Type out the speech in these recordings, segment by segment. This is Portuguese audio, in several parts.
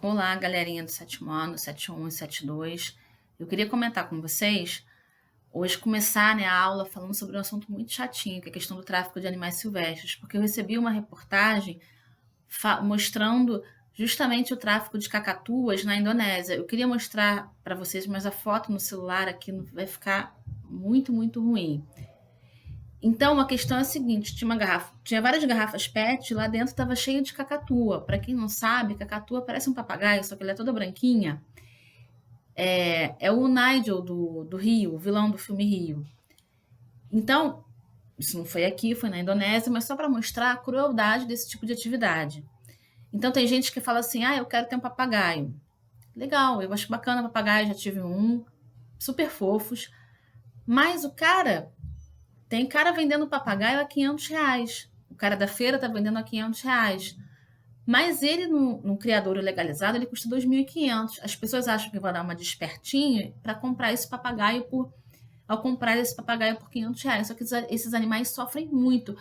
Olá, galerinha do sétimo ano, 71 e 72. Eu queria comentar com vocês, hoje começar, né, a aula falando sobre um assunto muito chatinho, que é a questão do tráfico de animais silvestres, porque eu recebi uma reportagem mostrando justamente o tráfico de cacatuas na Indonésia. Eu queria mostrar para vocês, mas a foto no celular aqui vai ficar muito, muito ruim. Então, a questão é a seguinte: tinha várias garrafas PET, lá dentro estava cheio de cacatua. Para quem não sabe, cacatua parece um papagaio, só que ela é toda branquinha. É o Nigel do Rio, o vilão do filme Rio. Então, isso não foi aqui, foi na Indonésia, mas só para mostrar a crueldade desse tipo de atividade. Então, tem gente que fala assim: eu quero ter um papagaio. Legal, eu acho bacana papagaio, já tive um, super fofos. Mas tem cara vendendo papagaio a R$ 500. O cara da feira tá vendendo a R$ 500. Mas ele, no criadouro legalizado, ele custa 2.500. As pessoas acham que vai dar uma despertinho para comprar esse papagaio ao comprar esse papagaio por R$ 500. Só que esses animais sofrem muito.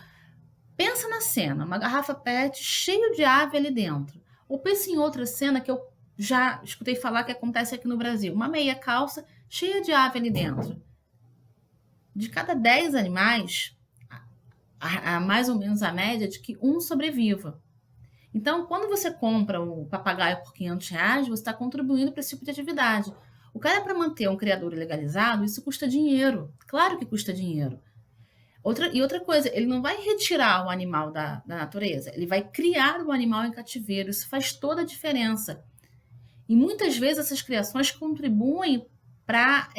Pensa na cena, uma garrafa PET cheia de ave ali dentro. Ou pensa em outra cena que eu já escutei falar que acontece aqui no Brasil. Uma meia calça cheia de ave ali dentro. De cada 10 animais, há mais ou menos a média de que um sobreviva. Então, quando você compra o papagaio por R$ 500, você está contribuindo para esse tipo de atividade. O cara, para manter um criador legalizado, isso custa dinheiro. Claro que custa dinheiro. Outra coisa, ele não vai retirar o animal da natureza, ele vai criar o animal em cativeiro. Isso faz toda a diferença. E muitas vezes essas criações contribuem para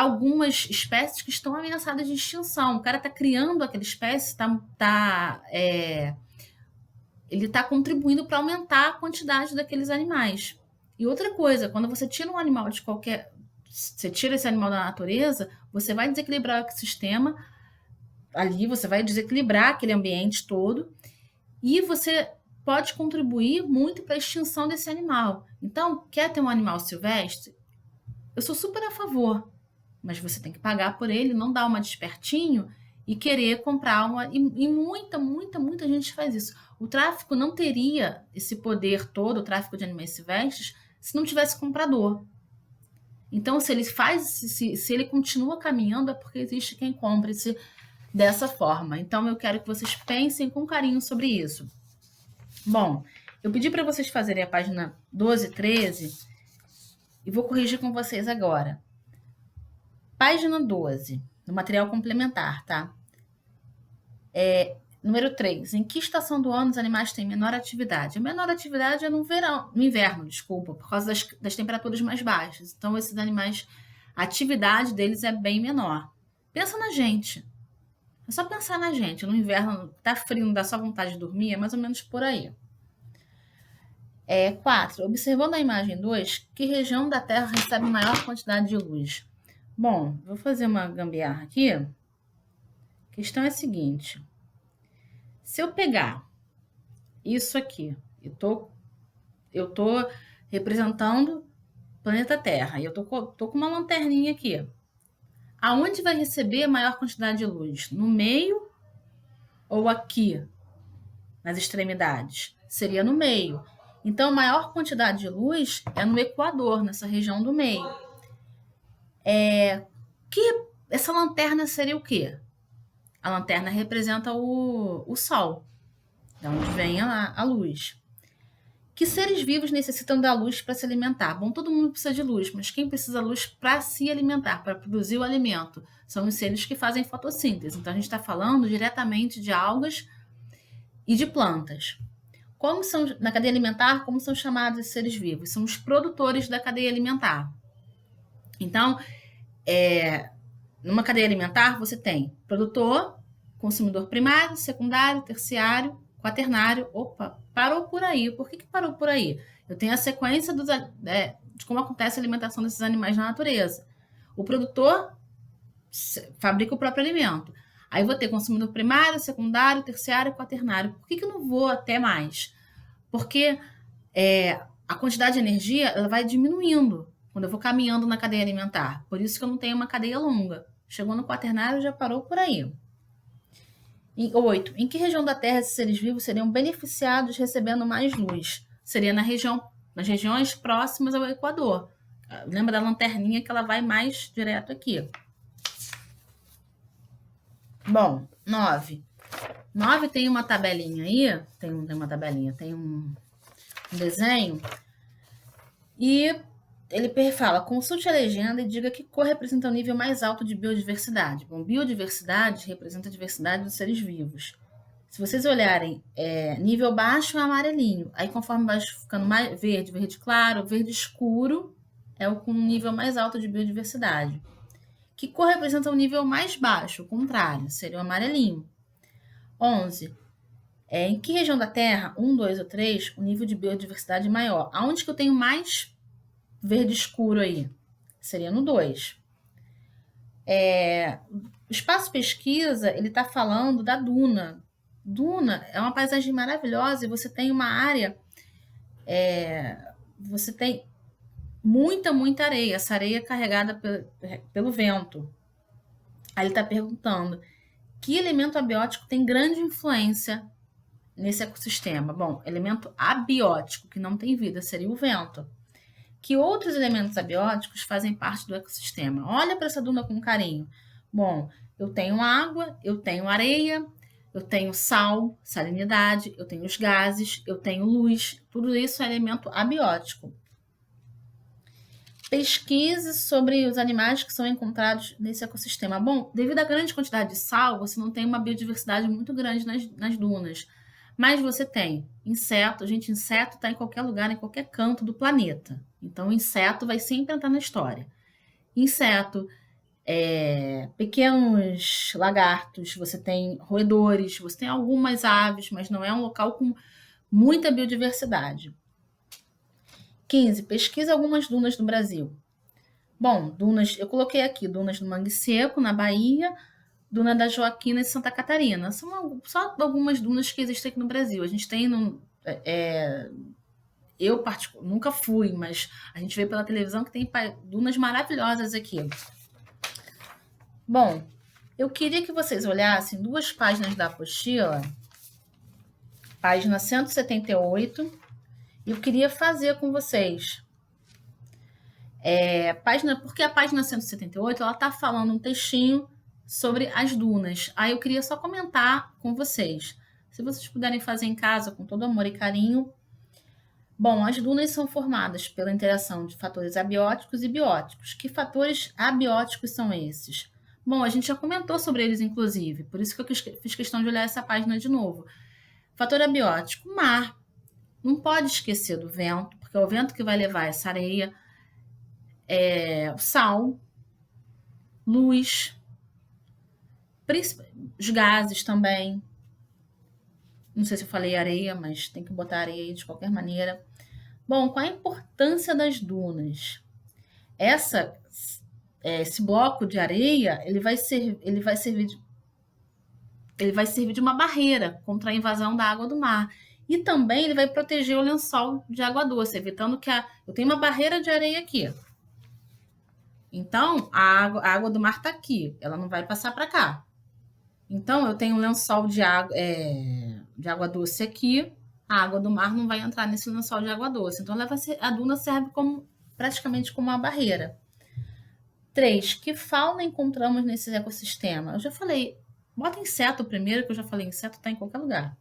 algumas espécies que estão ameaçadas de extinção. O cara está criando aquela espécie, ele está contribuindo para aumentar a quantidade daqueles animais. E outra coisa, quando você tira um animal de qualquer. Você tira esse animal da natureza, você vai desequilibrar o ecossistema, ali você vai desequilibrar aquele ambiente todo, e você pode contribuir muito para a extinção desse animal. Então, quer ter um animal silvestre? Eu sou super a favor, mas você tem que pagar por ele, não dar uma despertinho e querer comprar uma. E muita, muita, muita gente faz isso. O tráfico não teria esse poder todo, o tráfico de animais silvestres, se não tivesse comprador. Então, se ele continua caminhando, é porque existe quem compre dessa forma. Então, eu quero que vocês pensem com carinho sobre isso. Bom, eu pedi para vocês fazerem a página 12 e 13 e vou corrigir com vocês agora. Página 12, no material complementar, tá? Número 3. Em que estação do ano os animais têm menor atividade? A menor atividade é no inverno, desculpa, por causa das temperaturas mais baixas. Então, esses animais, a atividade deles é bem menor. Pensa na gente. É só pensar na gente. No inverno, tá frio, não dá só vontade de dormir, é mais ou menos por aí. 4. Observando a imagem 2, que região da Terra recebe maior quantidade de luz? Bom, vou fazer uma gambiarra aqui. A questão é a seguinte. Se eu pegar isso aqui, eu tô representando o planeta Terra, e eu tô com uma lanterninha aqui. Aonde vai receber a maior quantidade de luz? No meio ou aqui, nas extremidades? Seria no meio. Então, a maior quantidade de luz é no Equador, nessa região do meio. Essa lanterna seria o quê? A lanterna representa o Sol, de onde vem a luz. Que seres vivos necessitam da luz para se alimentar? Bom, todo mundo precisa de luz, mas quem precisa da luz para se alimentar, para produzir o alimento? São os seres que fazem fotossíntese. Então, a gente está falando diretamente de algas e de plantas. Na cadeia alimentar, como são chamados esses seres vivos? São os produtores da cadeia alimentar. Então, numa cadeia alimentar, você tem produtor, consumidor primário, secundário, terciário, quaternário. Opa, parou por aí. Por que parou por aí? Eu tenho a sequência de como acontece a alimentação desses animais na natureza. O produtor fabrica o próprio alimento. Aí vou ter consumidor primário, secundário, terciário, quaternário. Por que eu não vou até mais? Porque a quantidade de energia ela vai diminuindo quando eu vou caminhando na cadeia alimentar. Por isso que eu não tenho uma cadeia longa. Chegou no quaternário, já parou por aí. 8. Em que região da Terra esses seres vivos seriam beneficiados recebendo mais luz? seria nas regiões próximas ao Equador. Lembra da lanterninha que ela vai mais direto aqui. Bom, 9. 9 tem uma tabelinha aí, tem um desenho, e ele fala, consulte a legenda e diga que cor representa o nível mais alto de biodiversidade. Bom, biodiversidade representa a diversidade dos seres vivos. Se vocês olharem, nível baixo é amarelinho, aí conforme vai ficando mais verde, verde claro, verde escuro é o com nível mais alto de biodiversidade. Que cor representa o nível mais baixo? O contrário, seria o amarelinho. 11. Em que região da Terra, 1, 2 ou 3, o nível de biodiversidade é maior? Aonde que eu tenho mais verde escuro aí? Seria no 2. O espaço pesquisa, ele está falando da duna. Duna é uma paisagem maravilhosa e você tem uma área, você tem muita areia. Essa areia é carregada pelo vento. Aí ele está perguntando, que elemento abiótico tem grande influência nesse ecossistema? Bom, elemento abiótico, que não tem vida, seria o vento. Que outros elementos abióticos fazem parte do ecossistema? Olha para essa duna com carinho. Bom, eu tenho água, eu tenho areia, eu tenho sal, salinidade, eu tenho os gases, eu tenho luz. Tudo isso é elemento abiótico. Pesquise sobre os animais que são encontrados nesse ecossistema. Bom, devido à grande quantidade de sal, você não tem uma biodiversidade muito grande nas dunas. Mas você tem inseto. Gente, inseto está em qualquer lugar, em qualquer canto do planeta. Então, o inseto vai sempre entrar na história. Inseto, pequenos lagartos, você tem roedores, você tem algumas aves, mas não é um local com muita biodiversidade. 15. Pesquisa algumas dunas do Brasil. Bom, dunas, eu coloquei aqui dunas do Mangue Seco, na Bahia, duna da Joaquina de Santa Catarina. São só algumas dunas que existem aqui no Brasil. A gente tem, eu nunca fui, mas a gente vê pela televisão que tem dunas maravilhosas aqui. Bom, eu queria que vocês olhassem 2 páginas da apostila, página 178, e eu queria fazer com vocês. Porque a página 178, ela está falando um textinho sobre as dunas. Aí eu queria só comentar com vocês. Se vocês puderem fazer em casa com todo amor e carinho. Bom, as dunas são formadas pela interação de fatores abióticos e bióticos. Que fatores abióticos são esses? Bom, a gente já comentou sobre eles, inclusive. Por isso que eu fiz questão de olhar essa página de novo. Fator abiótico, mar. Não pode esquecer do vento, porque é o vento que vai levar essa areia. Sal, luz, os gases também. Não sei se eu falei areia, mas tem que botar areia aí de qualquer maneira. Bom, qual a importância das dunas? Esse bloco de areia, ele vai servir de uma barreira contra a invasão da água do mar. E também ele vai proteger o lençol de água doce, evitando que eu tenho uma barreira de areia aqui. Então, a água do mar está aqui, ela não vai passar para cá. Então, eu tenho um lençol de água doce aqui, a água do mar não vai entrar nesse lençol de água doce. Então, a duna serve praticamente como uma barreira. 3. Que fauna encontramos nesse ecossistema? Eu já falei, bota inseto primeiro, que eu já falei, inseto está em qualquer lugar.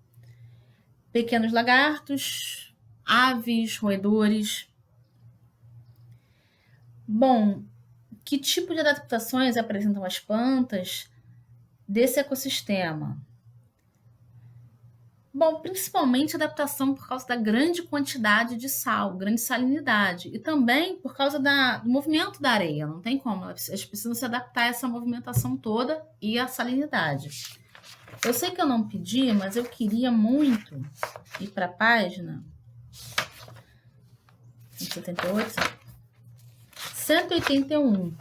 Pequenos lagartos, aves, roedores. Bom, que tipo de adaptações apresentam as plantas desse ecossistema? Bom, principalmente adaptação por causa da grande quantidade de sal, grande salinidade, e também por causa do movimento da areia. Não tem como, elas precisam se adaptar a essa movimentação toda e a salinidade. Eu sei que eu não pedi, mas eu queria muito ir para a página 178, 181.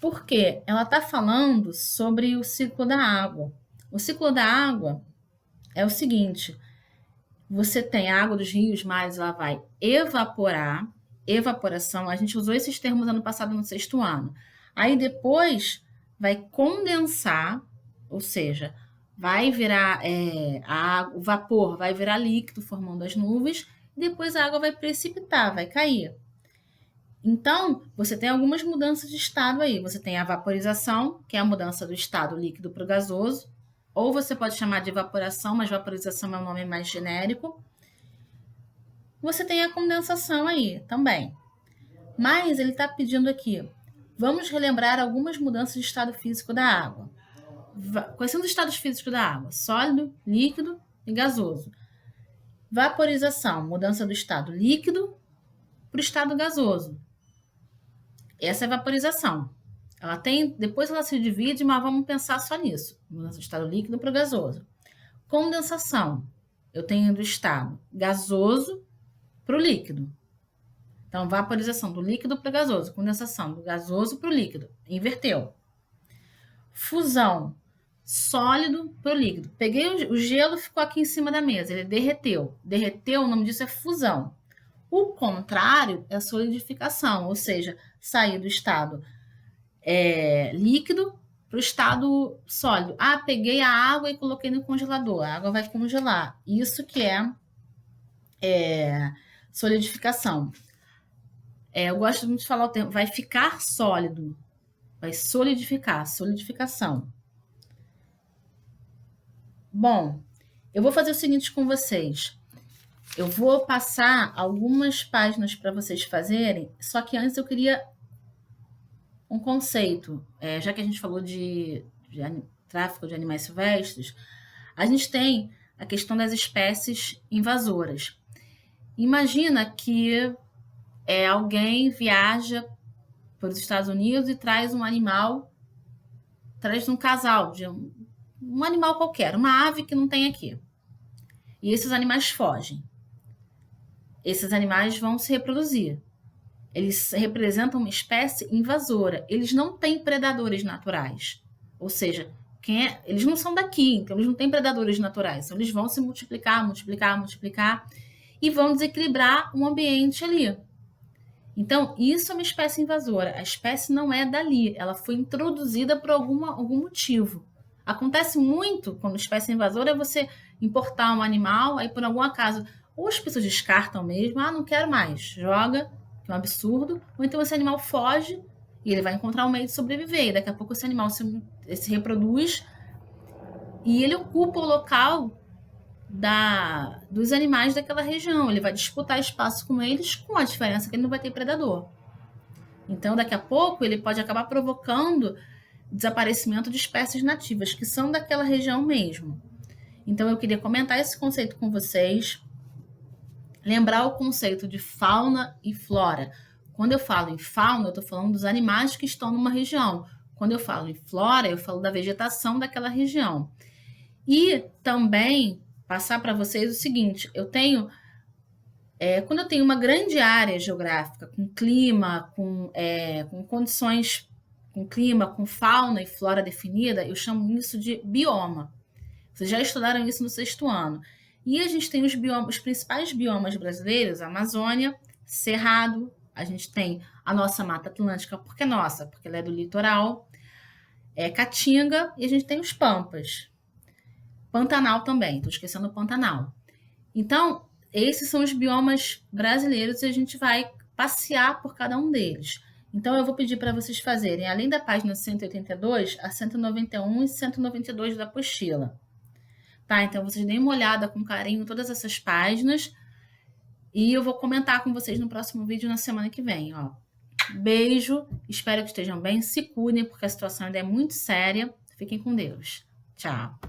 Porque ela está falando sobre o ciclo da água. O ciclo da água é o seguinte: você tem a água dos rios, mares, ela vai evaporar, evaporação, a gente usou esses termos ano passado no 6º ano. Aí depois vai condensar, ou seja, vai virar o vapor vai virar líquido, formando as nuvens, e depois a água vai precipitar, vai cair. Então, você tem algumas mudanças de estado aí. Você tem a vaporização, que é a mudança do estado líquido para o gasoso, ou você pode chamar de evaporação, mas vaporização é um nome mais genérico. Você tem a condensação aí também. Mas ele está pedindo aqui, vamos relembrar algumas mudanças de estado físico da água. Quais são os estados físicos da água? Sólido, líquido e gasoso. Vaporização, mudança do estado líquido para o estado gasoso. Essa é a vaporização. Depois ela se divide, mas vamos pensar só nisso. Mudança do estado líquido para o gasoso. Condensação. Eu tenho do estado gasoso para o líquido. Então, vaporização do líquido para o gasoso. Condensação do gasoso para o líquido. Inverteu. Fusão. Sólido para o líquido. Peguei o gelo, ficou aqui em cima da mesa. Ele derreteu. Derreteu, o nome disso é fusão. O contrário é solidificação, ou seja, sair do estado líquido para o estado sólido. Peguei a água e coloquei no congelador. A água vai congelar. Isso que é solidificação. Eu gosto muito de falar o termo, vai ficar sólido. Vai solidificar, solidificação. Bom, eu vou fazer o seguinte com vocês. Eu vou passar algumas páginas para vocês fazerem, só que antes eu queria um conceito. Já que a gente falou de tráfico de animais silvestres, a gente tem a questão das espécies invasoras. Imagina que alguém viaja para os Estados Unidos e traz um animal, traz um casal de um animal qualquer, uma ave que não tem aqui. E esses animais fogem. Esses animais vão se reproduzir. Eles representam uma espécie invasora. Eles não têm predadores naturais. Ou seja, eles não são daqui, então eles não têm predadores naturais. Então eles vão se multiplicar, multiplicar, multiplicar e vão desequilibrar o ambiente ali. Então, isso é uma espécie invasora. A espécie não é dali, ela foi introduzida por algum motivo. Acontece muito quando espécie invasora é você importar um animal, aí por algum acaso, ou as pessoas descartam mesmo, não quero mais, joga, que é um absurdo, ou então esse animal foge e ele vai encontrar um meio de sobreviver, e daqui a pouco esse animal se reproduz e ele ocupa o local dos animais daquela região. Ele vai disputar espaço com eles, com a diferença que ele não vai ter predador. Então, daqui a pouco, ele pode acabar provocando desaparecimento de espécies nativas, que são daquela região mesmo. Então, eu queria comentar esse conceito com vocês, lembrar o conceito de fauna e flora. Quando eu falo em fauna, eu estou falando dos animais que estão numa região. Quando eu falo em flora, eu falo da vegetação daquela região. E também passar para vocês o seguinte, quando eu tenho uma grande área geográfica, com clima, com condições, com clima, com fauna e flora definida, eu chamo isso de bioma. Vocês já estudaram isso no 6º ano. E a gente tem os principais biomas brasileiros, a Amazônia, Cerrado, a gente tem a nossa Mata Atlântica, porque ela é do litoral, Caatinga, e a gente tem os Pampas. Pantanal também, estou esquecendo o Pantanal. Então, esses são os biomas brasileiros e a gente vai passear por cada um deles. Então, eu vou pedir para vocês fazerem, além da página 182, a 191 e 192 da apostila. Tá? Então, vocês deem uma olhada com carinho em todas essas páginas e eu vou comentar com vocês no próximo vídeo na semana que vem. Beijo, espero que estejam bem, se cuidem porque a situação ainda é muito séria. Fiquem com Deus. Tchau.